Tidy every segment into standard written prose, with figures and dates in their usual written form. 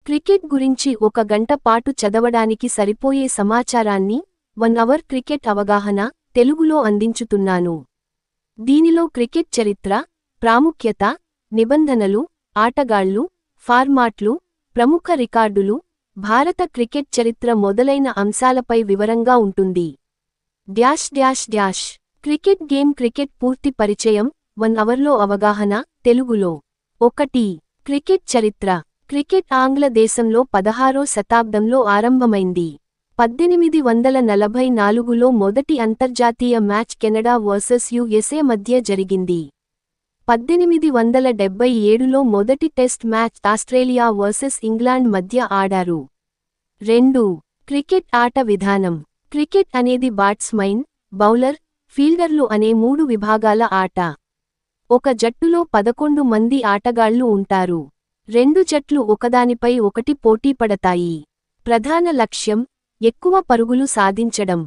Cricket గురించి ఒక గంట పాటు చదవడానికి సరిపోయే సమాచారాన్ని 1 అవర్ క్రికెట్ అవగాహన తెలుగులో అందించుతున్నాను. దీనిలో క్రికెట్ చరిత్ర, ప్రాముఖ్యత, నిబంధనలు, ఆటగాళ్లు, ఫార్మాట్లు, ప్రముఖ రికార్డులు, భారత క్రికెట్ చరిత్ర మొదలైన అంశాలపై వివరంగా ఉంటుంది. క్రికెట్ గేమ్ క్రికెట్ పూర్తి పరిచయం 1 అవర్లో అవగాహన తెలుగులో. 1. క్రికెట్ చరిత్ర. క్రికెట్ ఆంగ్ల దేశంలో 16వ శతాబ్దంలో ఆరంభమైంది. 1844లో మొదటి అంతర్జాతీయ మ్యాచ్ కెనడా వర్సెస్ యుఎస్ఏ మధ్య జరిగింది. 1877లో మొదటి test match Australia versus England మధ్య ఆడారు. 2. క్రికెట్ ఆట విధానం. క్రికెట్ అనేది బాట్స్మైన్, బౌలర్, ఫీల్డర్లు అనే 3 విభాగాల ఆట. ఒక జట్టులో 11 మంది ఆటగాళ్లు ఉంటారు. 2 జట్లు ఒకదానిపై ఒకటి పోటీపడతాయి. ప్రధాన లక్ష్యం ఎక్కువ పరుగులు సాధించడం.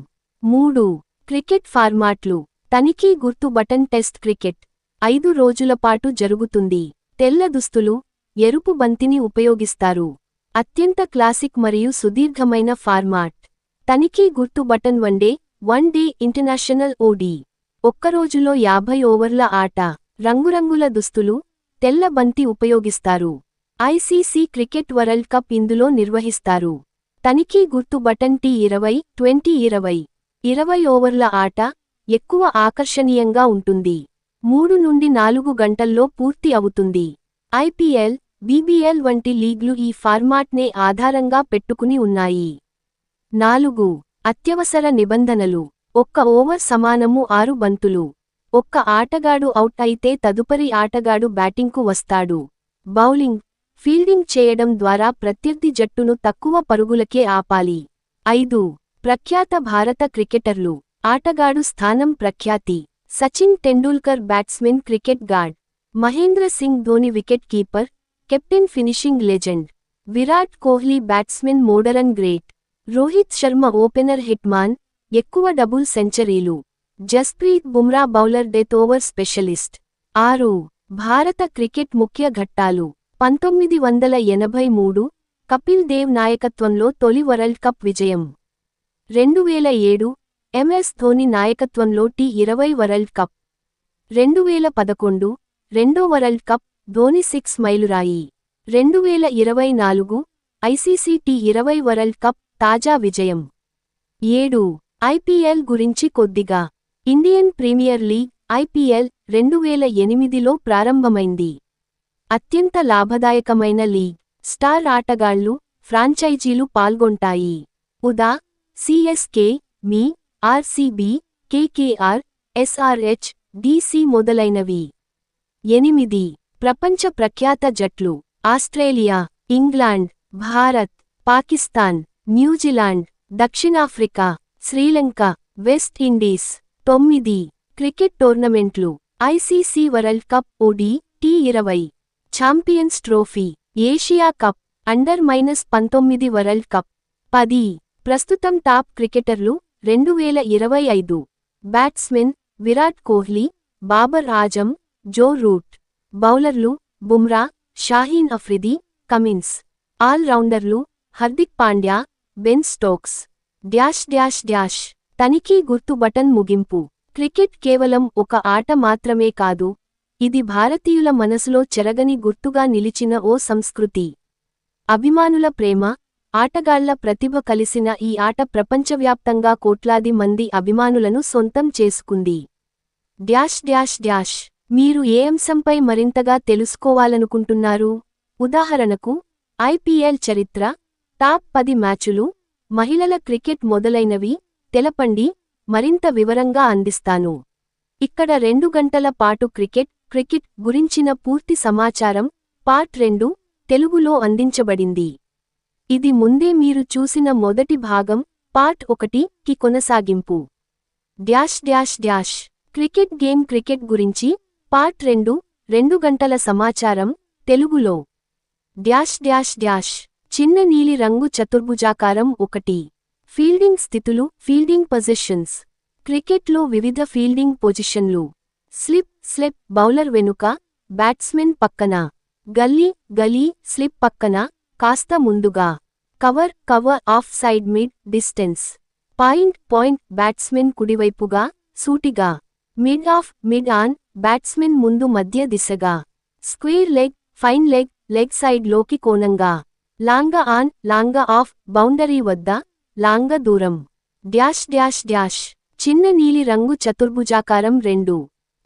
3. క్రికెట్ ఫార్మాట్లు. తనిఖీ గుర్తు బటన్. టెస్ట్ క్రికెట్ 5 రోజుల పాటు జరుగుతుంది. తెల్ల దుస్తులు, ఎరుపు బంతిని ఉపయోగిస్తారు. అత్యంత క్లాసిక్ మరియు సుదీర్ఘమైన ఫార్మాట్. తనిఖీ గుర్తు బటన్. వన్ డే ఇంటర్నేషనల్ ఓడి. ఒక్కరోజులో 50 ఓవర్ల ఆట. రంగురంగుల దుస్తులు, తెల్ల బంతి ఉపయోగిస్తారు. ఐసీసీ క్రికెట్ వరల్డ్ కప్ ఇందులో నిర్వహిస్తారు. తనిఖీ గుర్తు బటన్. T20 20 ఓవర్ల ఆట ఎక్కువ ఆకర్షణీయంగా ఉంటుంది. 3 నుండి 4 గంటల్లో పూర్తి అవుతుంది. ఐపీఎల్, బీబీఎల్ వంటి లీగ్లు ఈ ఫార్మాట్నే ఆధారంగా పెట్టుకుని ఉన్నాయి. 4. అత్యవసర నిబంధనలు. 1 ఓవర్ సమానము 6 బంతులు. ఒక్క ఆటగాడు అవుట్ అయితే తదుపరి ఆటగాడు బ్యాటింగ్కు వస్తాడు. బౌలింగ్, ఫీల్డింగ్ చేయడం ద్వారా ప్రత్యర్థి జట్టును తక్కువ పరుగులకే ఆపాలి. 5. ప్రఖ్యాత భారత క్రికెటర్లు. ఆటగాడు స్థానం. ప్రఖ్యాతి: Sachin Tendulkar batsmen, cricket god. Mahendra Singh Dhoni wicket keeper, captain, finishing legend. Virat Kohli batsmen, modern great. Rohit Sharma opener, hitman, ఎక్కువ డబుల్ సెంచరీలు. Jasprit Bumrah bowler, death over specialist. 6. భారత క్రికెట్ ముఖ్య ఘట్టాలు. 1983 కపిల్ దేవ్ నాయకత్వంలో తొలి వరల్డ్ కప్ విజయం. 2007 ఎంఎస్ ధోని నాయకత్వంలో T20 వరల్డ్ కప్. 2011 రెండో వరల్డ్ కప్, ధోని 6 మైలురాయి. 2024 ఐసీసీ T20 వరల్డ్ కప్ తాజా విజయం. 7. ఐపీఎల్ గురించి కొద్దిగా. ఇండియన్ ప్రీమియర్ లీగ్ ఐపీఎల్ 2008లో ప్రారంభమైంది. అత్యంత లాభదాయకమైన లీగ్. స్టార్ ఆటగాళ్లు, ఫ్రాంచైజీలు పాల్గొంటాయి. ఉదా: సిఎస్కే, మీ, ఆర్సీబీ, కేకేఆర్, ఎస్ఆర్హెచ్, డీసీ మొదలైనవి. 8. ప్రపంచ ప్రఖ్యాత జట్లు. Australia, England, Bharat, Pakistan, New Zealand, దక్షిణాఫ్రికా, శ్రీలంక, వెస్ట్ ఇండీస్. 9. క్రికెట్ టోర్నమెంట్లు. ICC World Cup ODI, T20, Champions Trophy, Asia Cup, under World Cup. 10. ప్రస్తుతం టాప్ క్రికెటర్లు 2025. Batsmen: Virat Kohli, Babar Azam, Joe Root. బౌలర్లు: బుమ్రా, షాహీన్ అఫ్రిది, కమిన్స్. ఆల్ రౌండర్లు: హార్దిక్ పాండ్యా, బెన్ స్టోక్స్. తనిఖీ గుర్తు బటన్. ముగింపు. క్రికెట్ కేవలం ఒక ఆట మాత్రమే కాదు, ఇది భారతీయుల మనసులో చెరగని గుర్తుగా నిలిచిన ఓ సంస్కృతి. అభిమానుల ప్రేమ, ఆటగాళ్ల ప్రతిభ కలిసిన ఈ ఆట ప్రపంచవ్యాప్తంగా కోట్లాది మంది అభిమానులను సొంతం చేసుకుంది. మీరు ఏ అంశంపై మరింతగా తెలుసుకోవాలనుకుంటున్నారు? ఉదాహరణకు, ఐపీఎల్ చరిత్ర, టాప్ 10 మ్యాచులు, మహిళల క్రికెట్ మొదలైనవి తెలపండి, మరింత వివరంగా అందిస్తాను. ఇక్కడ 2 గంటల పాటు క్రికెట్ గురించిన పూర్తి సమాచారం పార్ట్ 2 తెలుగులో అందించబడింది. ఇది ముందే మీరు చూసిన మొదటి భాగం పార్ట్ 1కి కొనసాగింపు. క్రికెట్ గేమ్ క్రికెట్ గురించి పార్ట్ 2 గంటల సమాచారం తెలుగులో. చిన్న నీలి రంగు చతుర్భుజాకారం 1. ఫీల్డింగ్ స్థితులు, ఫీల్డింగ్ పొజిషన్స్. క్రికెట్లో వివిధ ఫీల్డింగ్ పొజిషన్లు. స్లిప్ బౌలర్ వెనుక, బ్యాట్స్మెన్ పక్కన. గల్లీ స్లిప్ పక్కన, కాస్త ముందుగా. Cover off side mid distance. Point batsmen కుడివైపుగా, సూటిగా. మిడ్ ఆన్ బ్యాట్స్మెన్ ముందు మధ్య దిశగా. Square leg, fine leg side లోకి కోణంగా. లాంగ ఆఫ్ బౌండరీ వద్ద, లాంగ దూరం. డ్యాష్. చిన్న నీలి రంగు చతుర్భుజాకారం 2.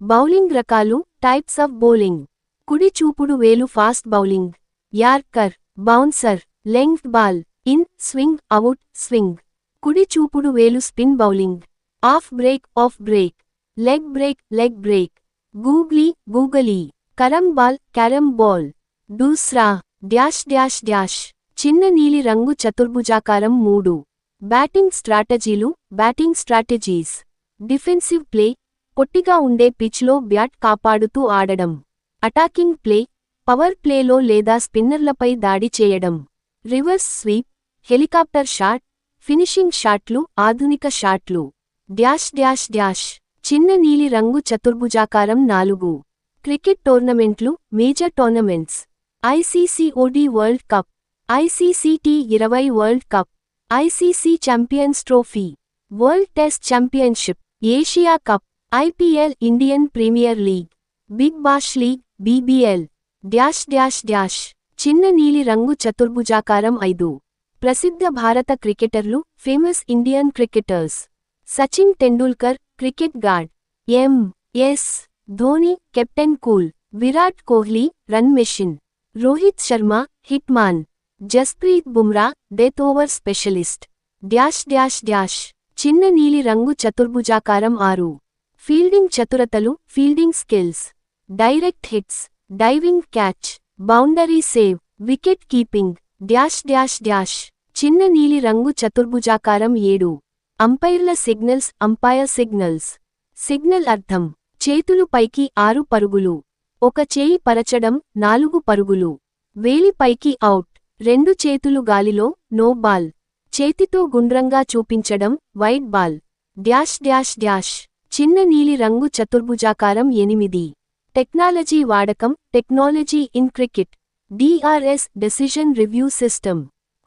బౌలింగ్ రకాలు, టైప్స్ ఆఫ్ బౌలింగ్. కుడి చూపుడు వేలు fast bowling. Yorker, bouncer, length ball, in, swing, out, swing. కుడి చూపుడు వేలు spin bowling. Off break, leg break. Googly, carrom ball. Doosra, dash. చిన్న నీలి రంగు చతుర్భుజాకారం 3. Batting strategies. డిఫెన్సివ్ ప్లే, పొట్టిగా ఉండే పిచ్లో బ్యాట్ కాపాడుతూ ఆడడం. అటాకింగ్ ప్లే, పవర్ ప్లేలో లేదా స్పిన్నర్లపై దాడి చేయడం. Reverse sweep, helicopter shot, finishing షాట్లు, ఆధునిక షాట్లు. డ్యాష్. చిన్న నీలి రంగు చతుర్భుజాకారం 4. క్రికెట్ టోర్నమెంట్లు, major tournaments. ICC ODI world cup, ICC T20 world cup, ICC champions trophy, world test championship, Asia cup, IPL, Indian premier league, big bash league, BBL. Dash. చిన్న నీలి రంగు చతుర్భుజాకారం 5. ప్రసిద్ధ భారత క్రికెటర్లు, famous Indian cricketers. Sachin Tendulkar, cricket god. MS Dhoni, captain cool. Virat Kohli, run machine. Rohit Sharma, hitman. Jasprit Bumrah, death over specialist. Dash. చిన్న నీలి రంగు చతుర్భుజాకారం 6. ఫీల్డింగ్ చతురతలు, fielding skills. Direct hits, diving catch, boundary save, wicket keeping. Dash. చిన్న నీలి రంగు చతుర్భుజాకారం 7. అంపైర్ల సిగ్నల్స్, అంపైర్ సిగ్నల్స్. సిగ్నల్ అర్థం: చేతులు పైకి 6 పరుగులు. ఒక చేయి పరచడం 4 పరుగులు. వేలి పైకి అవుట్. 2 చేతులు గాలిలో, నో బాల్. చేతితో గుండ్రంగా చూపించడం, వైడ్ బాల్. డ్యాష్. చిన్న నీలి రంగు చతుర్భుజాకారం 8. టెక్నాలజీ వాడకం, technology in cricket. DRS decision review system.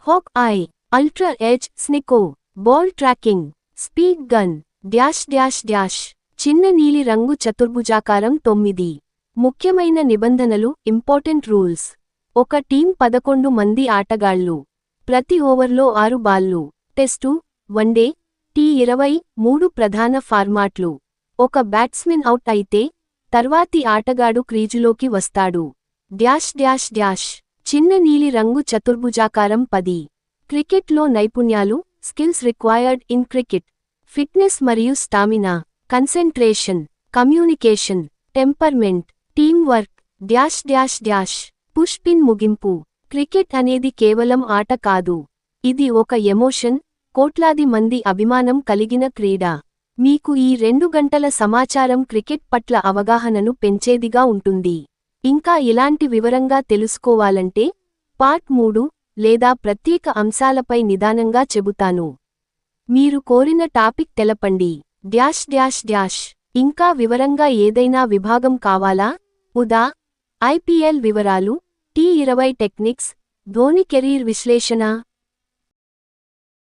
Hawk eye, ultra edge, snicko. Ball tracking, speed gun. Dash. చిన్న నీలి రంగు చతుర్భుజాకారం 9. ముఖ్యమైన నిబంధనలు, ఇంపార్టెంట్ రూల్స్. ఒక టీం 11 మంది ఆటగాళ్లు. ప్రతి ఓవర్లో 6 బాల్లు. టెస్టు, వన్డే, T20 3 ప్రధాన ఫార్మాట్లు. ఒక బ్యాట్స్మెన్ అవుట్ అయితే, తర్వాతి ఆటగాడు క్రీజులోకి వస్తాడు. డ్యాష్. చిన్న నీలి రంగు చతుర్భుజాకారం 10. క్రికెట్లో నైపుణ్యాలు, skills required in cricket. Fitness మరియు stamina, concentration, communication, temperament, team work. Dash. Push pin ముగింపు. క్రికెట్ అనేది కేవలం ఆట కాదు. ఇది ఒక ఎమోషన్, కోట్లాది మంది అభిమానం కలిగిన క్రీడ. మీకు ఈ 2 గంటల సమాచారం క్రికెట్ పట్ల అవగాహనను పెంచేదిగా ఉంటుంది. ఇంకా ఇలాంటి వివరంగా తెలుసుకోవాలంటే పార్ట్ 3 లేదా ప్రత్యేక అంశాలపై నిదానంగా చెబుతాను. మీరు కోరిన టాపిక్ తెలపండి. డ్యాష్. ఇంకా వివరంగా ఏదైనా విభాగం కావాలా? ఉదా IPL వివరాలు, T20 టెక్నిక్స్, ధోని కెరీర్ విశ్లేషణ.